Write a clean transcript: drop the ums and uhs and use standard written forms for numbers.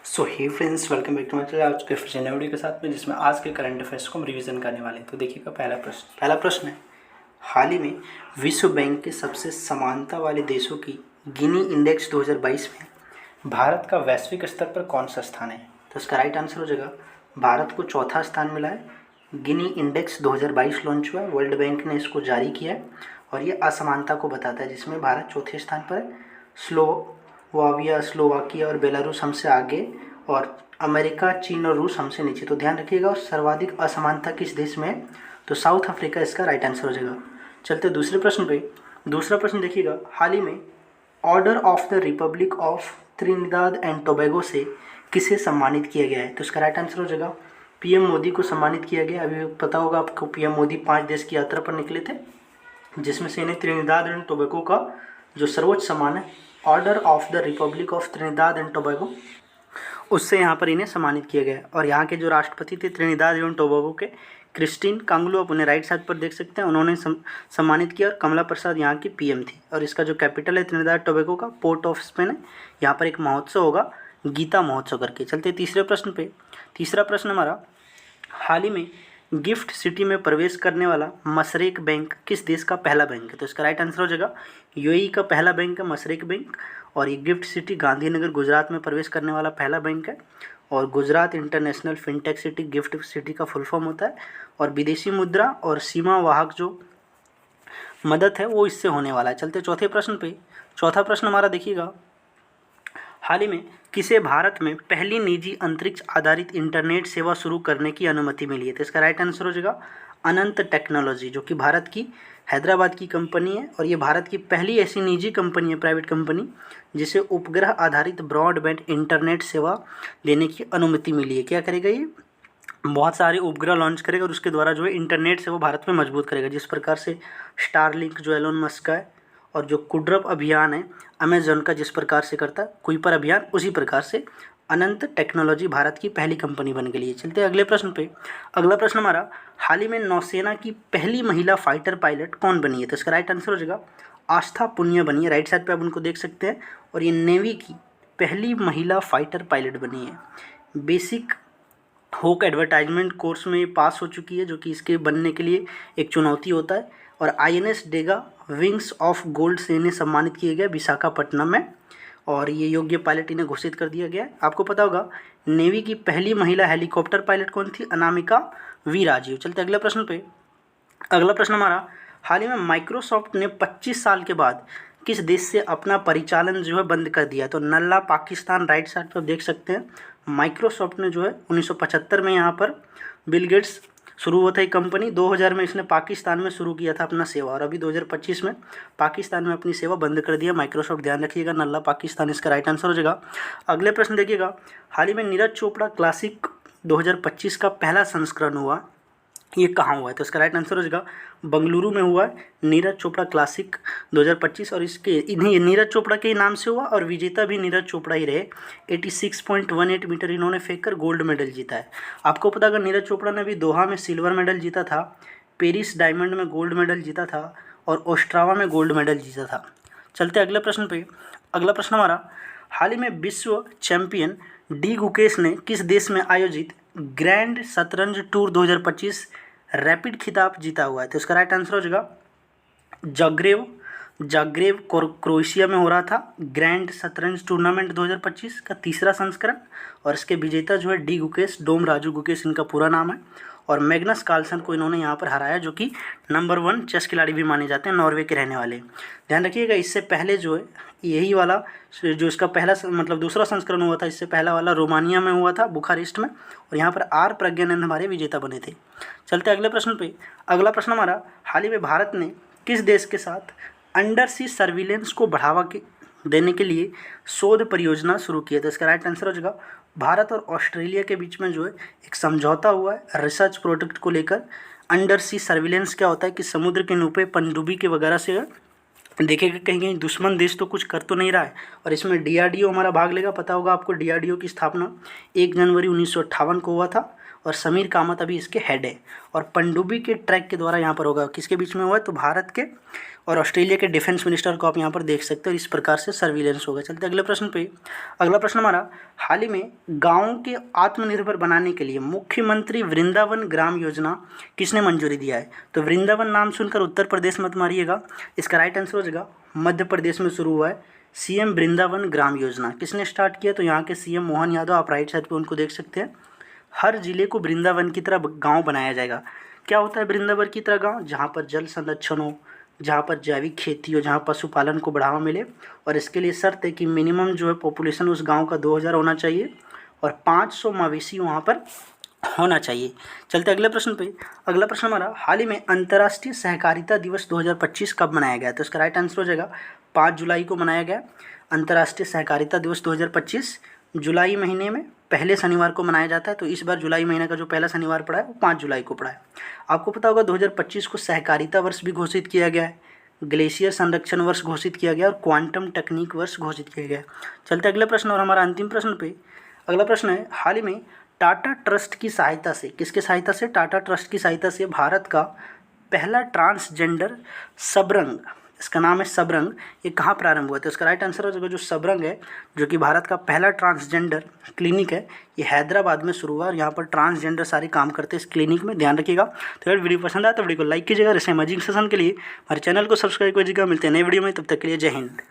So hey friends, welcome back to my channel. आज के फिर से नए वीडियो के साथ में जिसमें आज के करंट अफेयर्स को हम रिवीजन करने वाले हैं। तो देखिएगा पहला प्रश्न है, हाल ही में विश्व बैंक के सबसे समानता वाले देशों की गिनी इंडेक्स 2022 में भारत का वैश्विक स्तर पर कौन सा स्थान है। तो इसका राइट आंसर हो जाएगा भारत को चौथा स्थान मिला है। गिनी इंडेक्स 2022 लॉन्च हुआ है, वर्ल्ड बैंक ने इसको जारी किया है और ये असमानता को बताता है, जिसमें भारत चौथे स्थान पर है। स्लोवाकिया और बेलारूस हमसे आगे और अमेरिका, चीन और रूस हमसे नीचे। तो ध्यान रखिएगा। और सर्वाधिक असमानता किस देश में है? तो साउथ अफ्रीका इसका राइट आंसर हो जाएगा। चलते दूसरे प्रश्न पे। दूसरा प्रश्न देखिएगा, हाल ही में order of the Republic of Trinidad and Tobago से किसे सम्मानित किया गया है? तो इसका राइट आंसर हो जाएगा पीएम मोदी को सम्मानित किया गया। अभी पता होगा आपको, पीएम मोदी 5 देश की यात्रा पर निकले थे, जिसमें से इन्हें त्रिनिदाद एंड टोबैगो का जो सर्वोच्च सम्मान है, order of the Republic of Trinidad and Tobago, उससे यहाँ पर इन्हें सम्मानित किया गया। और यहाँ के जो राष्ट्रपति थे त्रिनिदाद एवं टोबैगो के, क्रिस्टीन कांगलू, आप उन्हें राइट साइड पर देख सकते हैं, उन्होंने सम्मानित किया। और कमला प्रसाद यहाँ की पीएम थी। और इसका जो कैपिटल है त्रिनिदाद टोबैगो का, पोर्ट ऑफ स्पेन है। यहाँ पर एक महोत्सव होगा, गीता महोत्सव करके। चलते तीसरे प्रश्न पे। तीसरा प्रश्न हमारा, हाल ही में गिफ्ट सिटी में प्रवेश करने वाला मशरेक बैंक किस देश का पहला बैंक है? तो इसका राइट आंसर हो जाएगा यूएई का पहला बैंक है मशरेक बैंक। और ये गिफ्ट सिटी गांधीनगर गुजरात में प्रवेश करने वाला पहला बैंक है। और Gujarat international fintech city gift city का फुल फॉर्म होता है। और विदेशी मुद्रा और सीमा वाहक जो मदद है वो इससे होने वाला है। चलते चौथे प्रश्न पे। चौथा प्रश्न हमारा देखिएगा, हाल ही में किसे भारत में पहली निजी अंतरिक्ष आधारित इंटरनेट सेवा शुरू करने की अनुमति मिली है? तो इसका राइट आंसर हो जाएगा अनंत टेक्नोलॉजी, जो कि भारत की हैदराबाद की कंपनी है। और ये भारत की पहली ऐसी निजी कंपनी है, प्राइवेट कंपनी, जिसे उपग्रह आधारित ब्रॉडबैंड इंटरनेट सेवा देने की अनुमति मिली है। क्या करेगा ये? बहुत सारे उपग्रह लॉन्च करेगा और उसके द्वारा जो है इंटरनेट सेवा भारत में मजबूत करेगा। जिस प्रकार से स्टारलिंक जो एलोन मस्क का है, और जो कुड्रप अभियान है अमेजॉन का जिस प्रकार से करता है कुइपर अभियान, उसी प्रकार से अनंत टेक्नोलॉजी भारत की पहली कंपनी बन गई है। चलते अगले प्रश्न पे। अगला प्रश्न हमारा, हाल ही में नौसेना की पहली महिला फाइटर पायलट कौन बनी है? तो इसका राइट आंसर हो जाएगा आस्था पुनिया बनी है। राइट साइड पे आप उनको देख सकते हैं। और ये नेवी की पहली महिला फाइटर पायलट बनी है। बेसिक होक एडवर्टाइजमेंट कोर्स में ये पास हो चुकी है, जो कि इसके बनने के लिए एक चुनौती होता है। और INS Dega wings of gold से इन्हें सम्मानित किया गया विशाखापट्टनम में। और ये योग्य पायलट इन्हें घोषित कर दिया गया है। आपको पता होगा नेवी की पहली महिला हेलीकॉप्टर पायलट कौन थी? अनामिका वी राजीव। चलते अगले प्रश्न पे। अगला प्रश्न हमारा, हाल ही में माइक्रोसॉफ्ट ने 25 साल के बाद किस देश से अपना परिचालन जो है बंद कर दिया? तो नल्ला पाकिस्तान, राइट साइड पर देख सकते हैं। माइक्रोसॉफ्ट ने जो है 1975 में यहाँ पर बिल गेट्स शुरू हुआ था एक कंपनी, 2000 में इसने पाकिस्तान में शुरू किया था अपना सेवा, और अभी 2025 में पाकिस्तान में अपनी सेवा बंद कर दिया माइक्रोसॉफ्ट। ध्यान रखिएगा, नल्ला पाकिस्तान इसका राइट आंसर हो जाएगा। अगले प्रश्न देखिएगा, हाल ही में नीरज चोपड़ा क्लासिक 2025 का पहला संस्करण हुआ, ये कहाँ हुआ है? तो इसका राइट आंसर हो जाएगा बंगलुरु में हुआ है नीरज चोपड़ा क्लासिक 2025। और इसके इन्हें नीरज चोपड़ा के नाम से हुआ, और विजेता भी नीरज चोपड़ा ही रहे। 86.18 मीटर इन्होंने फेंक कर गोल्ड मेडल जीता है। आपको पता होगा नीरज चोपड़ा ने भी दोहा में सिल्वर मेडल जीता था, पेरिस डायमंड में गोल्ड मेडल जीता था, और ओस्ट्रावा में गोल्ड मेडल जीता था। चलते अगले प्रश्न पे। अगला प्रश्न हमारा, हाल ही में विश्व चैंपियन डी गुकेश ने किस देश में आयोजित ग्रैंड शतरंज टूर 2025 रैपिड खिताब जीता हुआ है? तो इसका राइट आंसर हो जाएगा जाग्रेव क्रोएशिया में हो रहा था ग्रैंड शतरंज टूर्नामेंट 2025 का तीसरा संस्करण। और इसके विजेता जो है डी गुकेश, डोम राजू गुकेश इनका पूरा नाम है। और मैग्नस कार्लसन को इन्होंने यहाँ पर हराया, जो कि नंबर 1 चेस खिलाड़ी भी माने जाते हैं, नॉर्वे के रहने वाले। ध्यान रखिएगा, इससे पहले जो है यही वाला जो इसका पहला मतलब दूसरा संस्करण हुआ था, इससे पहला वाला रोमानिया में हुआ था, बुखारेस्ट में। और यहाँ पर आर प्रज्ञानंद हमारे विजेता बने थे। चलते अगले प्रश्न पे। अगला प्रश्न हमारा, हाल ही में भारत ने किस देश के साथ अंडर सी सर्विलेंस को बढ़ावा देने के लिए शोध परियोजना शुरू की है? तो इसका राइट आंसर हो जाएगा भारत और ऑस्ट्रेलिया के बीच में जो है एक समझौता हुआ है रिसर्च प्रोजेक्ट को लेकर। अंडर सी सर्विलेंस क्या होता है कि समुद्र के नीचे पनडुब्बी के वगैरह से देखेगा कहीं कहीं दुश्मन देश तो कुछ कर तो नहीं रहा है। और इसमें डीआरडीओ हमारा भाग लेगा। पता होगा आपको, डीआरडीओ की स्थापना 1 जनवरी 1958 को हुआ था। और समीर कामत अभी इसके हेड है। और पनडुब्बी के ट्रैक के द्वारा यहाँ पर होगा, किसके बीच में हुआ है, तो भारत के और ऑस्ट्रेलिया के डिफेंस मिनिस्टर को आप यहाँ पर देख सकते हो। इस प्रकार से सर्विलेंस होगा। चलते अगले प्रश्न पे। अगला प्रश्न हमारा, हाल ही में गाँव के आत्मनिर्भर बनाने के लिए मुख्यमंत्री वृंदावन ग्राम योजना किसने मंजूरी दिया है। तो वृंदावन नाम सुनकर उत्तर प्रदेश मत मारिएगा, इसका राइट आंसर हो जाएगा मध्य प्रदेश में शुरू हुआ है सीएम वृंदावन ग्राम योजना। किसने स्टार्ट किया, तो यहाँ के सीएम मोहन यादव, आप राइट साइड पे उनको देख सकते हैं। हर जिले को वृंदावन की तरह गांव बनाया जाएगा। क्या होता है वृंदावन की तरह गांव, जहाँ पर जल संरक्षण हो, जहाँ पर जैविक खेती हो, जहाँ पशुपालन को बढ़ावा मिले, और इसके लिए शर्त है कि मिनिमम जो है पॉपुलेशन उस गांव का 2000 होना चाहिए और 500 मवेशी वहाँ पर होना चाहिए। चलते अगले प्रश्न पे। अगला प्रश्न हमारा, हाल ही में अंतर्राष्ट्रीय सहकारिता दिवस 2025 कब मनाया गया, तो इसका राइट आंसर हो जाएगा 5 जुलाई को मनाया गया। अंतर्राष्ट्रीय सहकारिता दिवस 2025 जुलाई महीने में पहले शनिवार को मनाया जाता है। तो इस बार जुलाई महीने का जो पहला शनिवार पड़ा है वो 5 जुलाई को पड़ा है। आपको पता होगा 2025 को सहकारिता वर्ष भी घोषित किया गया है, ग्लेशियर संरक्षण वर्ष घोषित किया गया और क्वांटम तकनीक वर्ष घोषित किया गया है। चलते अगले प्रश्न और हमारा अंतिम प्रश्न पे। अगला प्रश्न है, हाल ही में टाटा ट्रस्ट की सहायता से, किसके सहायता से, टाटा ट्रस्ट की सहायता से भारत का पहला ट्रांसजेंडर सबरंग, इसका नाम है सबरंग, ये कहाँ प्रारंभ हुआ था। इसका राइट आंसर हो जाएगा जो सबरंग है, जो कि भारत का पहला ट्रांसजेंडर क्लिनिक है, ये हैदराबाद में शुरू हुआ और यहाँ पर ट्रांसजेंडर सारे काम करते हैं इस क्लिनिक में, ध्यान रखिएगा। तो यार वीडियो पसंद आया तो वीडियो को लाइक कीजिएगा। ऐसे इमेजिंग सेशन के लिए हमारे चैनल को सब्सक्राइब कीजिएगा। मिलते हैं नए वीडियो में, तब तक के लिए जय हिंद।